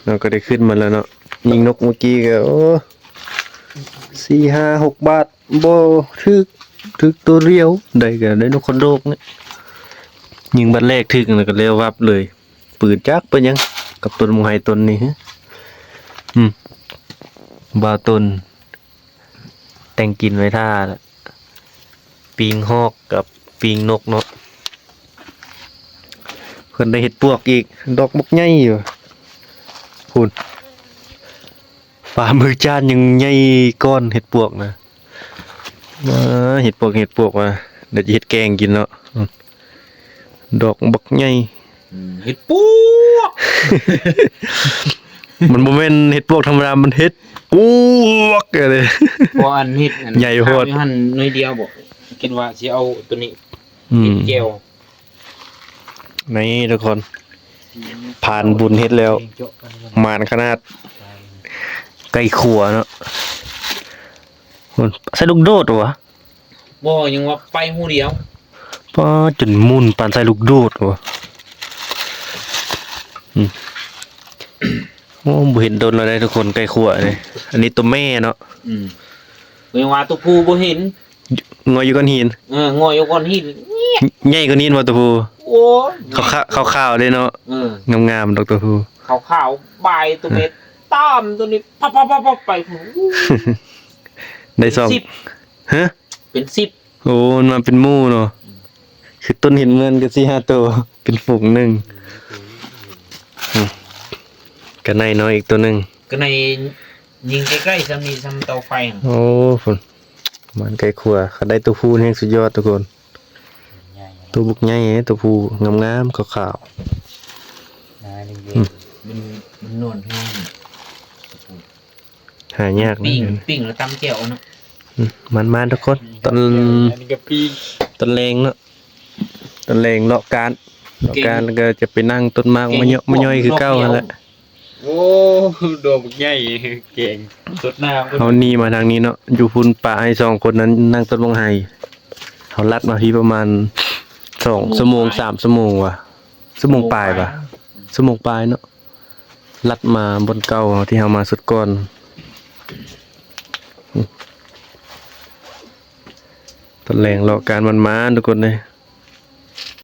เราก็ได้ขึ้นมาแล้วเนาะยิงนกเมื่อกี้ก็โอ้4-5-6 บาทบ่ถึกตัวเรียวได้ก็ได้นกคนโดกเนี่ยยิงบัดแรกถึกแล้วก็เร็ววับเลยปืนจักเป็นยังกับต้นมงไฮต้นนี้ฮะบาต้นแต่งกินไว้ท่าละปิงฮอกกับปิงนกเนาะเพิ่นได้เห็ดปวกอีกดอกบักใหญ่อยู่พุ่นฝ่ามือจานยังใหญ่ก้อนเห็ดปวกนะมาเห็ดปวกมาเดี๋ยวจะเห็ดแกงกินเนาะดอกบักใหญ่เห็ดปวก มันบ่แม่นเห็ดปวกธรรมดามันเห็ดปวกเลย เพราะอันเห็ดอัน ใหญ่โพด หันหน่อยเดียวบอกคิดว่าสิเอาตัวนี้เห็ดแก้ว นี่ทุกคนผ่านบุญเฮ็ดแล้วมานขนาดไก่ขัวเนาะใส่ลูกโดดวะ บ่ยังว่าไปหูเดียว ป้าจนมุนปานใส่ลูกโดดวะโอ้บ่เห็นโดนแล้วได้ทุกคนไก่ขัวเลยอันนี้ตัวแม่เนาะยังว่าตัวผู้บ่เห็นงอยอยู่ก้อนหินงอยอยู่ก้อนหินใหญ่กว่านี้บ่ตัวผู้โอ้ขาวๆเด้เนาะงามๆดอกตัวผู้ขาวๆใบตัวเม็ดตามตัวนี้ปั๊บๆๆไปหู ได้2ฮะเป็น10โอ้มันมาเป็นหมู่เนาะคือต้นหินเงินก็4-5 ตัวเป็นฝูงหนึงก็ในน้อยอีกตัวหนึงก็ในยิงใกล้ๆซ้ำนี้ซ้ำเตาไฟโอ้ฝนมันไก่ขัวเขาได้ตัวผู้นี่สุดยอดทุกคนตัวบุกใหญ่ตัวผู้งามๆขาวมันนวลแห้งหายากนะปิ้งแล้วตำแก้วเนาะมันทุกคนตอนแรงเนาะตอนแรงเลาะการแล้วก็จะไปนั่งต้นมากมาย่อยคือเก้านั่นแหละโอ้โดนใหญ่เก่งสุดหน้าเขานี่มาทางนี้เนาะอยู่พุ่นป่าให้2 คนนั้นนั่งต้นบังไฮเขาลัดมาที่ประมาณ2 ชั่วโมง 3 ชั่วโมงว่ะชั่วโมงปลายป่ะชั่วโมงปลายเนาะลัดมาบนเก่าที่เขามาสุดก่อนตอนแรงเลาะการมันมาทุกคนเลย